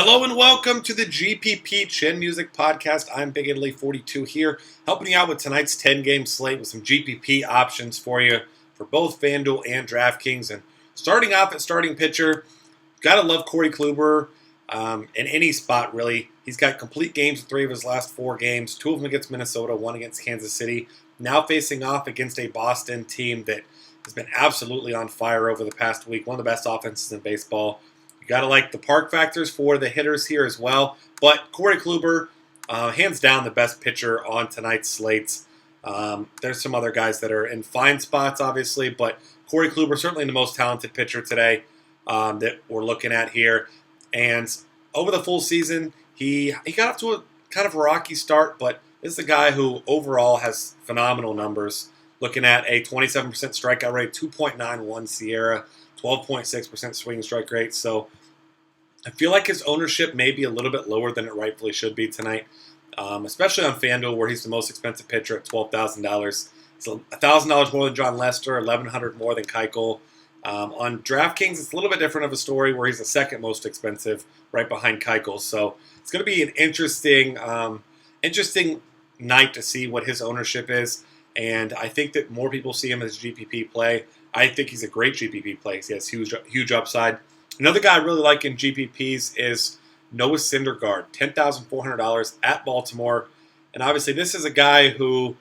Hello and welcome to the GPP Chin Music Podcast. I'm Big Italy 42 here, helping you out with tonight's 10-game slate with some GPP options for you for both FanDuel and DraftKings. And starting off at starting pitcher, gotta love Corey Kluber in any spot, really. He's got complete games in 3 of his last 4 games, 2 of them against Minnesota, 1 against Kansas City. Now facing off against a Boston team that has been absolutely on fire over the past week, one of the best offenses in baseball. Got to like the park factors for the hitters here as well. But Corey Kluber, hands down the best pitcher on tonight's slates. There's some other guys that are in fine spots, obviously, but Corey Kluber certainly the most talented pitcher today that we're looking at here. And over the full season, he got off to a kind of a rocky start, but this is a guy who overall has phenomenal numbers. Looking at a 27% strikeout rate, 2.91 SIERA, 12.6% swing strike rate. So I feel like his ownership may be a little bit lower than it rightfully should be tonight, especially on FanDuel where he's the most expensive pitcher at $12,000. So $1,000 more than John Lester, $1,100 more than Keuchel. On DraftKings, it's a little bit different of a story where he's the second most expensive, right behind Keuchel. So it's going to be an interesting night to see what his ownership is. And I think that more people see him as GPP play. I think he's a great GPP play. He has huge upside. Another guy I really like in GPPs is Noah Syndergaard, $10,400 at Baltimore. And obviously this is a guy who,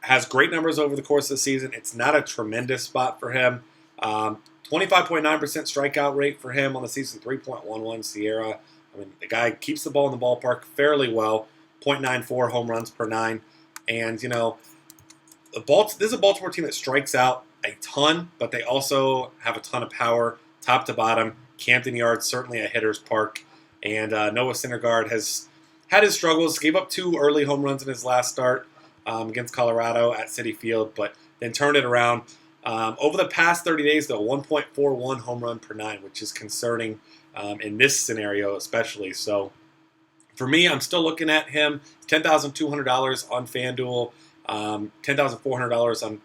has great numbers over the course of the season. It's not a tremendous spot for him. 25.9% strikeout rate for him on the season, 3.11 SIERA. I mean, the guy keeps the ball in the ballpark fairly well, 0.94 home runs per 9. And, this is a Baltimore team that strikes out a ton, but they also have a ton of power, top to bottom. Camden Yards, certainly a hitter's park. And Noah Syndergaard has had his struggles, gave up 2 early home runs in his last start against Colorado at Citi Field, but then turned it around. Over the past 30 days, though, 1.41 home run per 9, which is concerning in this scenario especially. So for me, I'm still looking at him, $10,200 on FanDuel, $10,400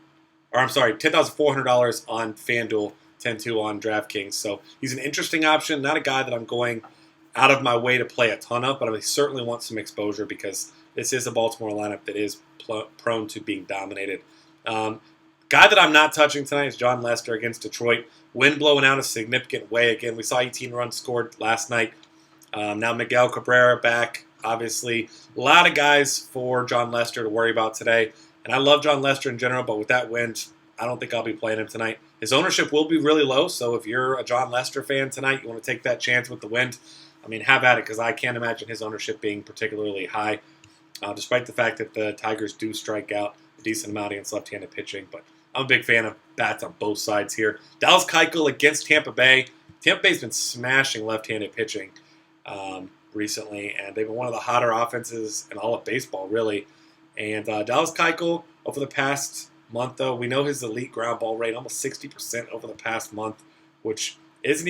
on FanDuel, 10-2 on DraftKings. So he's an interesting option, not a guy that I'm going out of my way to play a ton of, but I certainly want some exposure because this is a Baltimore lineup that is prone to being dominated. Guy that I'm not touching tonight is John Lester against Detroit. Wind blowing out a significant way again. We saw 18 runs scored last night. Now Miguel Cabrera back, obviously. A lot of guys for John Lester to worry about today. And I love John Lester in general, but with that wind, I don't think I'll be playing him tonight. His ownership will be really low, so if you're a John Lester fan tonight, you want to take that chance with the wind, have at it, because I can't imagine his ownership being particularly high, despite the fact that the Tigers do strike out a decent amount against left-handed pitching. But I'm a big fan of bats on both sides here. Dallas Keuchel against Tampa Bay. Tampa Bay's been smashing left-handed pitching recently, and they've been one of the hotter offenses in all of baseball, really. And Dallas Keuchel, over the past month, though, we know his elite ground ball rate, almost 60% over the past month, which is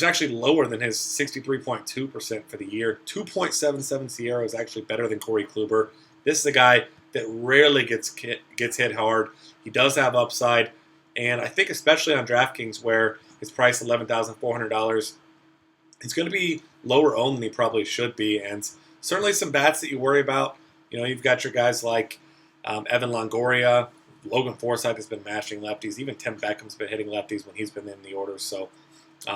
actually lower than his 63.2% for the year. 2.77 SIERA is actually better than Corey Kluber. This is a guy that rarely gets hit hard. He does have upside, and I think especially on DraftKings where his price $11,400, he's going to be lower owned than he probably should be, and certainly some bats that you worry about. You've got your guys like Evan Longoria. Logan Forsythe has been mashing lefties. Even Tim Beckham's been hitting lefties when he's been in the order. So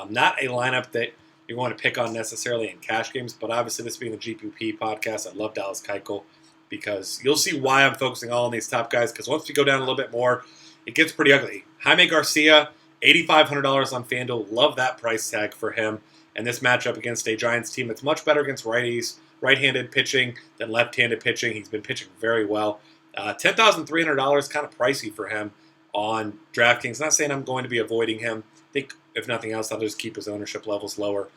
not a lineup that you're going to pick on necessarily in cash games, but obviously this being the GPP podcast, I love Dallas Keuchel because you'll see why I'm focusing all on these top guys, because once we go down a little bit more, it gets pretty ugly. Jaime Garcia, $8,500 on FanDuel. Love that price tag for him. And this matchup against a Giants team that's much better against righties, right-handed pitching than left-handed pitching. He's been pitching very well. $10,300, kind of pricey for him on DraftKings. Not saying I'm going to be avoiding him. I think, if nothing else, I'll just keep his ownership levels lower.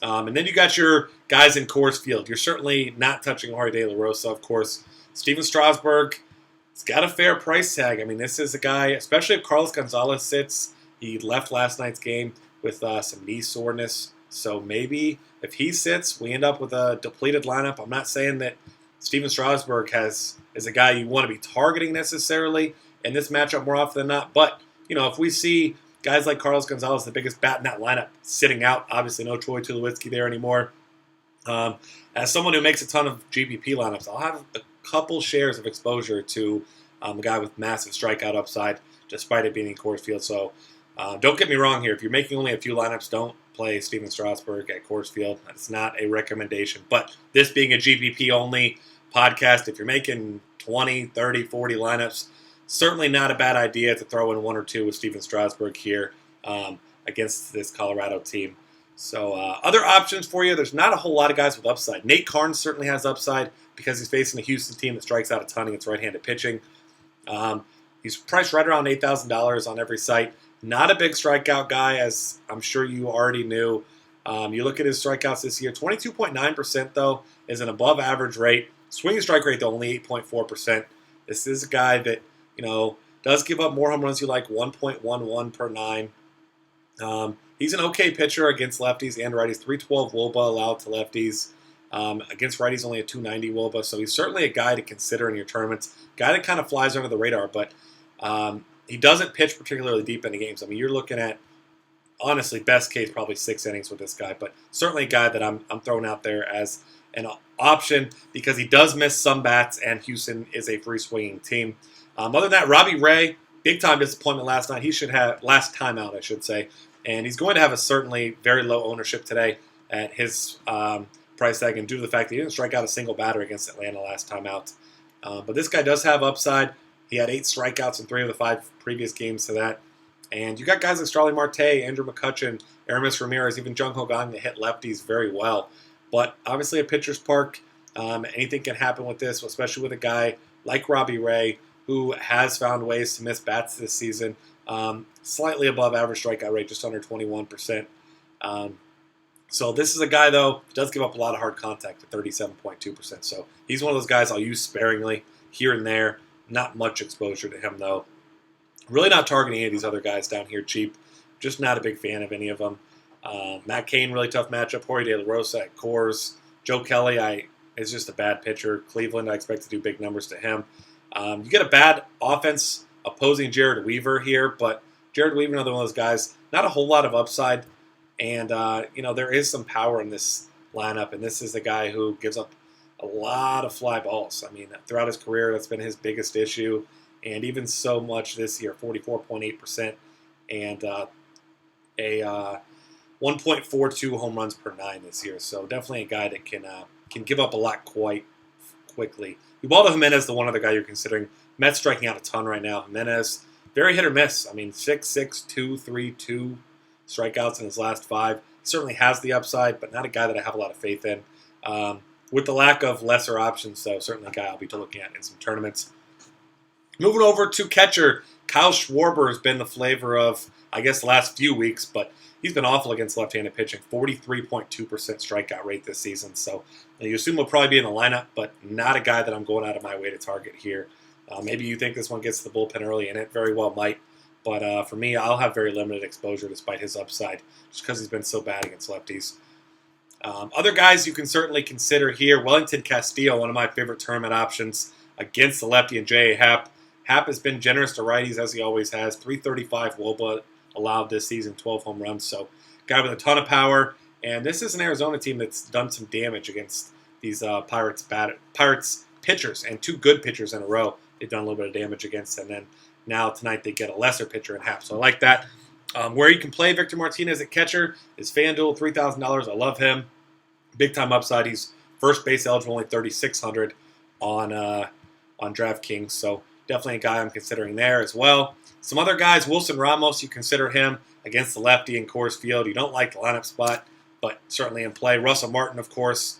And then you got your guys in Coors Field. You're certainly not touching Jorge De La Rosa, of course. Steven Strasburg, he's got a fair price tag. This is a guy, especially if Carlos Gonzalez sits. He left last night's game with some knee soreness. So maybe if he sits, we end up with a depleted lineup. I'm not saying that Steven Strasburg is a guy you want to be targeting necessarily in this matchup more often than not. But, if we see guys like Carlos Gonzalez, the biggest bat in that lineup, sitting out. Obviously, no Troy Tulowitzki there anymore. As someone who makes a ton of GPP lineups, I'll have a couple shares of exposure to a guy with massive strikeout upside, despite it being in Coors Field. So don't get me wrong here. If you're making only a few lineups, don't play Steven Strasburg at Coors Field. That's not a recommendation. But this being a GPP-only podcast, if you're making 20, 30, 40 lineups, certainly not a bad idea to throw in one or two with Steven Strasburg here against this Colorado team. So other options for you, there's not a whole lot of guys with upside. Nate Karns certainly has upside because he's facing a Houston team that strikes out a ton against right-handed pitching. He's priced right around $8,000 on every site. Not a big strikeout guy, as I'm sure you already knew. You look at his strikeouts this year, 22.9% though is an above-average rate. Swinging strike rate though only 8.4%. This is a guy that does give up more home runs. You like 1.11 per 9. He's an okay pitcher against lefties and righties. 312 WOBA allowed to lefties. Against righties, only a 290 WOBA. So he's certainly a guy to consider in your tournaments. Guy that kind of flies under the radar, but he doesn't pitch particularly deep into games. I mean, you're looking at, honestly, best case, probably 6 innings with this guy. But certainly a guy that I'm throwing out there as an option because he does miss some bats, and Houston is a free-swinging team. Other than that, Robby Ray, big-time disappointment last night. He should have, last time out, I should say. And he's going to have a certainly very low ownership today at his price tag, and due to the fact that he didn't strike out a single batter against Atlanta last time out. But this guy does have upside. He had 8 strikeouts in 3 of the 5 previous games to that. And you got guys like Starling Marte, Andrew McCutchen, Aramis Ramirez, even Jung Ho Kang that hit lefties very well. But obviously a pitcher's park. Anything can happen with this, especially with a guy like Robby Ray, who has found ways to miss bats this season. Slightly above average strikeout rate, just under 21%. So this is a guy, though, who does give up a lot of hard contact at 37.2%. So he's one of those guys I'll use sparingly here and there. Not much exposure to him, though. Really not targeting any of these other guys down here cheap. Just not a big fan of any of them. Matt Cain, really tough matchup. Jorge De La Rosa at Coors. Joe Kelly is just a bad pitcher. Cleveland, I expect to do big numbers to him. You get a bad offense opposing Jared Weaver here, but Jared Weaver, another one of those guys, not a whole lot of upside. And, there is some power in this lineup, and this is the guy who gives up a lot of fly balls. I mean, throughout his career, that's been his biggest issue. And even so much this year, 44.8%, and a 1.42 home runs per 9 this year. So definitely a guy that can give up a lot quite quickly. Ubaldo Jimenez, the one other guy you're considering. Mets striking out a ton right now. Jimenez, very hit or miss. I mean, 6.6, 2.32 strikeouts in his last 5. He certainly has the upside, but not a guy that I have a lot of faith in. With the lack of lesser options, though, certainly a guy I'll be looking at in some tournaments. Moving over to catcher, Kyle Schwarber has been the flavor of, I guess, the last few weeks, but he's been awful against left-handed pitching. 43.2% strikeout rate this season. So you assume he'll probably be in the lineup, but not a guy that I'm going out of my way to target here. Maybe you think this one gets to the bullpen early, and it very well might. But for me, I'll have very limited exposure despite his upside, just because he's been so bad against lefties. Other guys you can certainly consider here, Wellington Castillo, one of my favorite tournament options against the lefty, and J.A. Happ. Happ has been generous to righties, as he always has. 335 WOBA allowed this season, 12 home runs. So, guy with a ton of power. And this is an Arizona team that's done some damage against these Pirates pitchers, and 2 good pitchers in a row. They've done a little bit of damage against, and then now tonight they get a lesser pitcher in Happ. So I like that. Where you can play Victor Martinez at catcher is FanDuel, $3,000. I love him. Big time upside. He's first base eligible, only $3,600 on DraftKings. So definitely a guy I'm considering there as well. Some other guys, Wilson Ramos, you consider him against the lefty in Coors Field. You don't like the lineup spot, but certainly in play. Russell Martin, of course.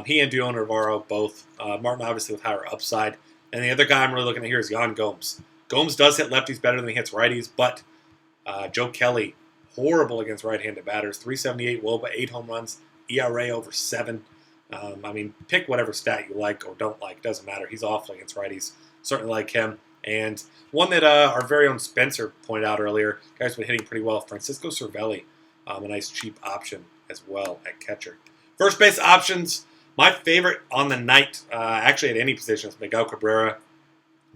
He and Dioner Navarro both. Martin obviously with higher upside. And the other guy I'm really looking at here is Yan Gomes. Gomes does hit lefties better than he hits righties, but Joe Kelly, horrible against right-handed batters. 378 WOBA, 8 home runs, ERA over 7. Pick whatever stat you like or don't like. Doesn't matter. He's awful against righties. Certainly like him. And one that our very own Spencer pointed out earlier, guy's been hitting pretty well, Francisco Cervelli, a nice cheap option as well at catcher. First base options, my favorite on the night, actually at any position, is Miguel Cabrera.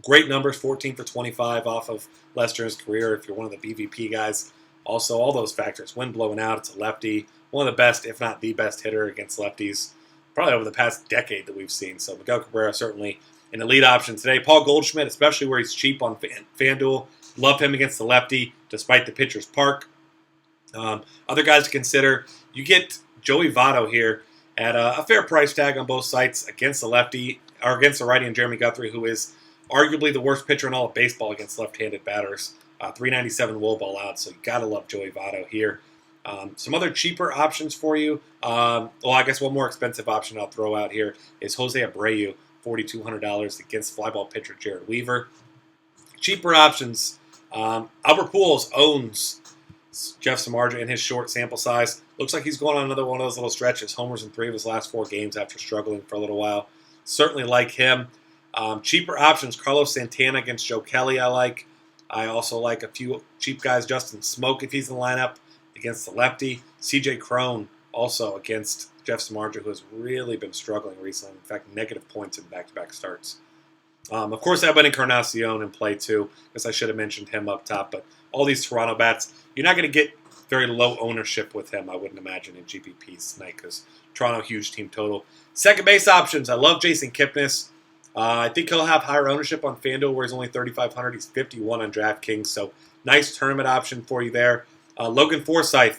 Great numbers, 14 for 25 off of Lester's career if you're one of the BVP guys. Also, all those factors. Wind blowing out, it's a lefty. One of the best, if not the best hitter against lefties, probably over the past decade that we've seen. So Miguel Cabrera certainly an elite option today. Paul Goldschmidt, especially where he's cheap on FanDuel. Love him against the lefty, despite the pitcher's park. Other guys to consider, you get Joey Votto here at a fair price tag on both sites against the lefty, or against the righty and Jeremy Guthrie, who is arguably the worst pitcher in all of baseball against left-handed batters. 397 WOBA allowed, so you got to love Joey Votto here. Some other cheaper options for you. Well, I guess one more expensive option I'll throw out here is Jose Abreu, $4,200 against flyball pitcher Jared Weaver. Cheaper options. Albert Pujols owns Jeff Samardzija in his short sample size. Looks like he's going on another one of those little stretches. Homers in 3 of his last 4 games after struggling for a little while. Certainly like him. Cheaper options. Carlos Santana against Joe Kelly I like. I also like a few cheap guys. Justin Smoke if he's in the lineup against the lefty. CJ Cron also against Jeff Samardzija, who has really been struggling recently. In fact, negative points in back-to-back starts. Of course, I have Encarnacion in play too, because I should have mentioned him up top. But all these Toronto bats, you're not going to get very low ownership with him, I wouldn't imagine, in GPPs tonight, because Toronto, huge team total. Second base options, I love Jason Kipnis. I think he'll have higher ownership on FanDuel, where he's only $3,500. He's 51 on DraftKings, so nice tournament option for you there. Logan Forsythe,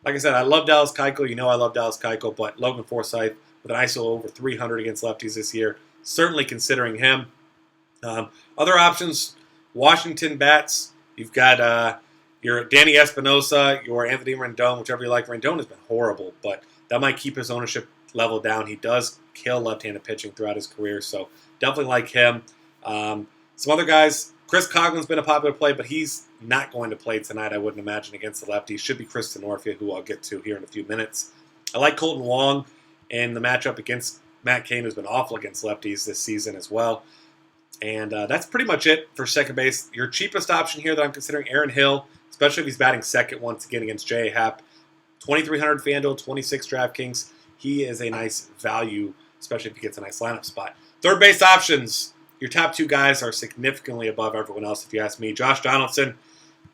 like I said, I love Dallas Keuchel. You know I love Dallas Keuchel, but Logan Forsythe with an ISO over 300 against lefties this year, certainly considering him. Other options, Washington bats. You've got your Danny Espinosa, your Anthony Rendon, whichever you like. Rendon has been horrible, but that might keep his ownership level down. He does kill left-handed pitching throughout his career, so definitely like him. Some other guys, Chris Coughlin's been a popular play, but he's not going to play tonight, I wouldn't imagine, against the lefties. Should be Chris Denorfia, who I'll get to here in a few minutes. I like Colton Wong in the matchup against Matt Cain, who's been awful against lefties this season as well. And that's pretty much it for second base. Your cheapest option here that I'm considering, Aaron Hill, especially if he's batting second once again against J.A. Happ. 2,300 FanDuel, 26 DraftKings. He is a nice value, especially if he gets a nice lineup spot. Third base options. Your top 2 guys are significantly above everyone else, if you ask me. Josh Donaldson,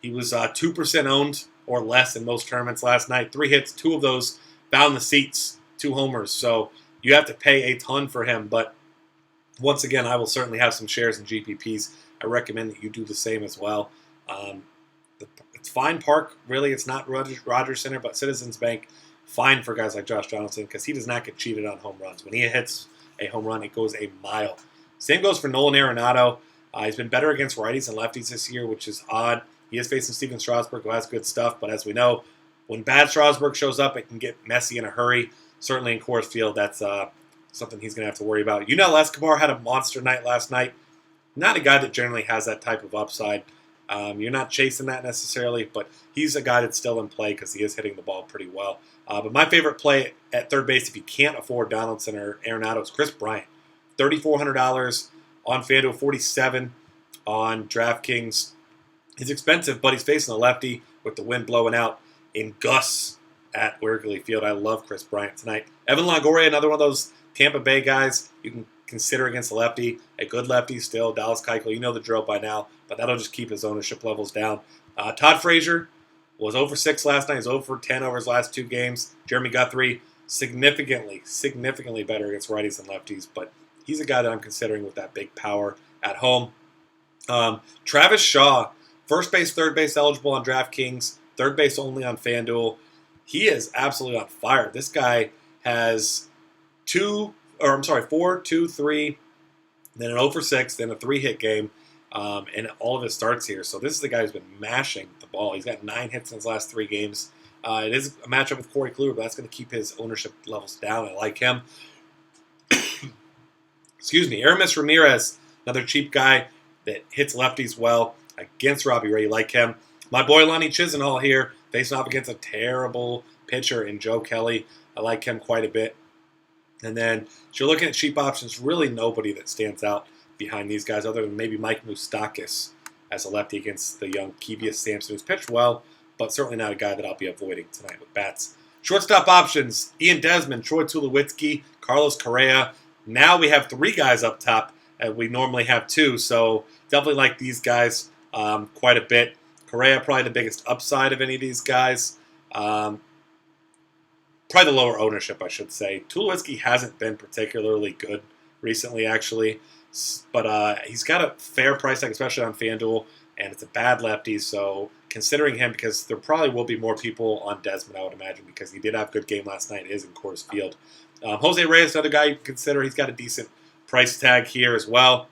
he was 2% owned or less in most tournaments last night. 3 hits, 2 of those found the seats, 2 homers. So you have to pay a ton for him, but once again, I will certainly have some shares in GPPs. I recommend that you do the same as well. It's fine park, really. It's not Rogers Center, but Citizens Bank, fine for guys like Josh Donaldson because he does not get cheated on home runs. When he hits a home run, it goes a mile. Same goes for Nolan Arenado. He's been better against righties and lefties this year, which is odd. He is facing Steven Strasburg, who has good stuff, but as we know, when bad Strasburg shows up, it can get messy in a hurry. Certainly in Coors Field, that's something he's going to have to worry about. Yunel Escobar had a monster night last night. Not a guy that generally has that type of upside. You're not chasing that necessarily, but he's a guy that's still in play because he is hitting the ball pretty well. But my favorite play at third base, if you can't afford Donaldson or Arenado, is Chris Bryant. $3,400 on FanDuel, $47 on DraftKings. He's expensive, but he's facing a lefty with the wind blowing out in gusts at Wrigley Field. I love Chris Bryant tonight. Evan Longoria, another one of those Tampa Bay guys you can consider against a lefty. A good lefty still. Dallas Keuchel, you know the drill by now, but that'll just keep his ownership levels down. Todd Frazier was over 6 last night. He's over 10 over his last 2 games. Jeremy Guthrie, significantly better against righties than lefties, but he's a guy that I'm considering with that big power at home. Travis Shaw, first base, third base eligible on DraftKings, third base only on FanDuel. He is absolutely on fire. This guy has 4, 2, 3, then an 0 for 6, then a 3-hit game, and all of his starts here. So this is the guy who's been mashing the ball. He's got 9 hits in his last 3 games. It is a matchup with Corey Kluber, but that's going to keep his ownership levels down. I like him. Excuse me. Aramis Ramirez, another cheap guy that hits lefties well against Robby Ray. Like him. My boy Lonnie Chisenhall here, facing off against a terrible pitcher in Joe Kelly. I like him quite a bit. And then, if you're looking at cheap options, really nobody that stands out behind these guys other than maybe Mike Moustakas as a lefty against the young Kevius Sampson, who's pitched well, but certainly not a guy that I'll be avoiding tonight with bats. Shortstop options, Ian Desmond, Troy Tulowitzki, Carlos Correa. Now we have 3 guys up top, and we normally have 2, so definitely like these guys quite a bit. Correa, probably the biggest upside of any of these guys. Probably the lower ownership, I should say. Tulowitzki hasn't been particularly good recently, actually. But he's got a fair price tag, especially on FanDuel, and it's a bad lefty, so considering him, because there probably will be more people on Desmond, I would imagine, because he did have a good game last night. It is in Coors Field. Jose Reyes, another guy you can consider. He's got a decent price tag here as well,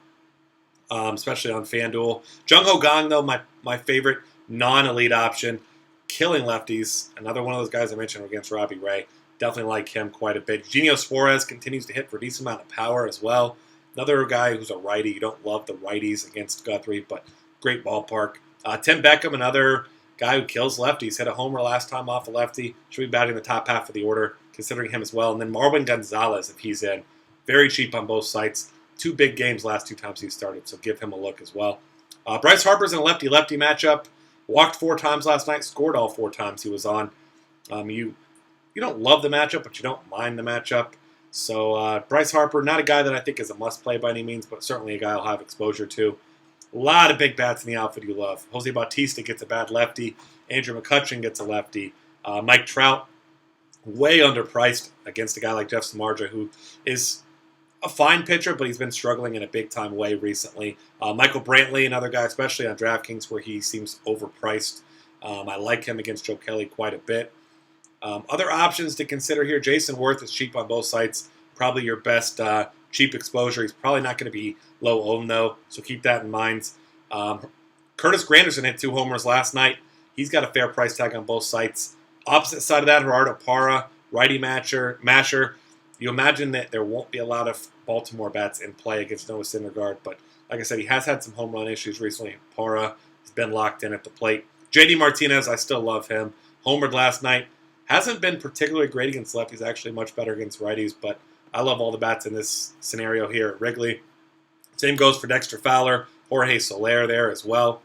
especially on FanDuel. Jung Ho Kang, though, my favorite non-elite option. Killing lefties. Another one of those guys I mentioned against Robby Ray. Definitely like him quite a bit. Eugenio Suarez continues to hit for a decent amount of power as well. Another guy who's a righty. You don't love the righties against Guthrie, but great ballpark. Tim Beckham, another guy who kills lefties. Hit a homer last time off a lefty. Should be batting the top half of the order, considering him as well. And then Marwin Gonzalez, if he's in. Very cheap on both sites. 2 big games last 2 times he started, so give him a look as well. Bryce Harper's in a lefty-lefty matchup. Walked 4 times last night. Scored all 4 times he was on. You don't love the matchup, but you don't mind the matchup. So Bryce Harper, not a guy that I think is a must-play by any means, but certainly a guy I'll have exposure to. A lot of big bats in the outfield you love. Jose Bautista gets a bad lefty. Andrew McCutchen gets a lefty. Mike Trout, way underpriced against a guy like Jeff Samardzija, who is a fine pitcher, but he's been struggling in a big-time way recently. Michael Brantley, another guy, especially on DraftKings, where he seems overpriced. I like him against Joe Kelly quite a bit. Other options to consider here, Jason Worth is cheap on both sites. Probably your best cheap exposure. He's probably not going to be low owned, though, so keep that in mind. Curtis Granderson hit 2 homers last night. He's got a fair price tag on both sites. Opposite side of that, Gerardo Parra, righty masher. You imagine that there won't be a lot of Baltimore bats in play against Noah Syndergaard, but like I said, he has had some home run issues recently. Parra has been locked in at the plate. JD Martinez, I still love him. Homered last night. Hasn't been particularly great against lefties, actually much better against righties, but I love all the bats in this scenario here at Wrigley. Same goes for Dexter Fowler, Jorge Soler there as well.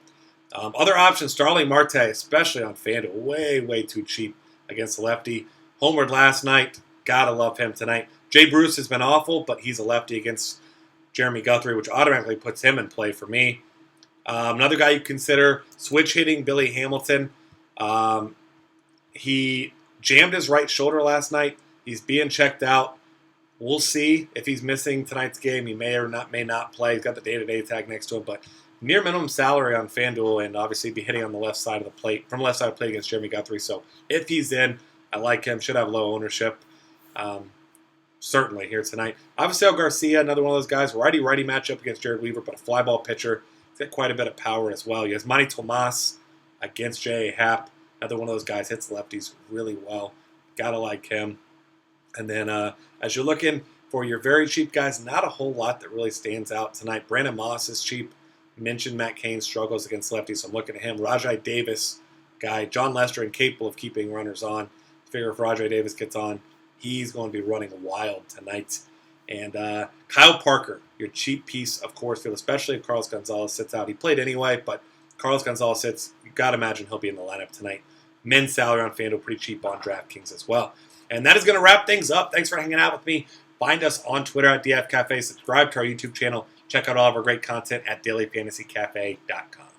Other options, Starling Marte, especially on FanDuel, way too cheap against the lefty. Homered last night, gotta love him tonight. Jay Bruce has been awful, but he's a lefty against Jeremy Guthrie, which automatically puts him in play for me. Another guy you consider, switch hitting, Billy Hamilton. He jammed his right shoulder last night. He's being checked out. We'll see if he's missing tonight's game. He may not play. He's got the day-to-day tag next to him, but near minimum salary on FanDuel, and obviously be hitting on the left side of the plate, against Jeremy Guthrie. So if he's in, I like him. Should have low ownership. Certainly here tonight. Jaime Garcia, another one of those guys. Righty-righty matchup against Jared Weaver, but a fly ball pitcher. He's got quite a bit of power as well. He has Manny Tomas against J.A. Happ. Another one of those guys hits lefties really well. Gotta like him. And then as you're looking for your very cheap guys, not a whole lot that really stands out tonight. Brandon Moss is cheap. Mentioned Matt Cain struggles against lefties, so I'm looking at him. Rajai Davis, guy. John Lester, incapable of keeping runners on. Figure if Rajai Davis gets on, he's going to be running wild tonight. And Kyle Parker, your cheap piece of Coors Field, especially if Carlos Gonzalez sits out. He played anyway, but Carlos Gonzalez sits. You've got to imagine he'll be in the lineup tonight. Men's salary on FanDuel, pretty cheap on DraftKings as well. And that is going to wrap things up. Thanks for hanging out with me. Find us on Twitter at DF Cafe. Subscribe to our YouTube channel. Check out all of our great content at dailyfantasycafe.com.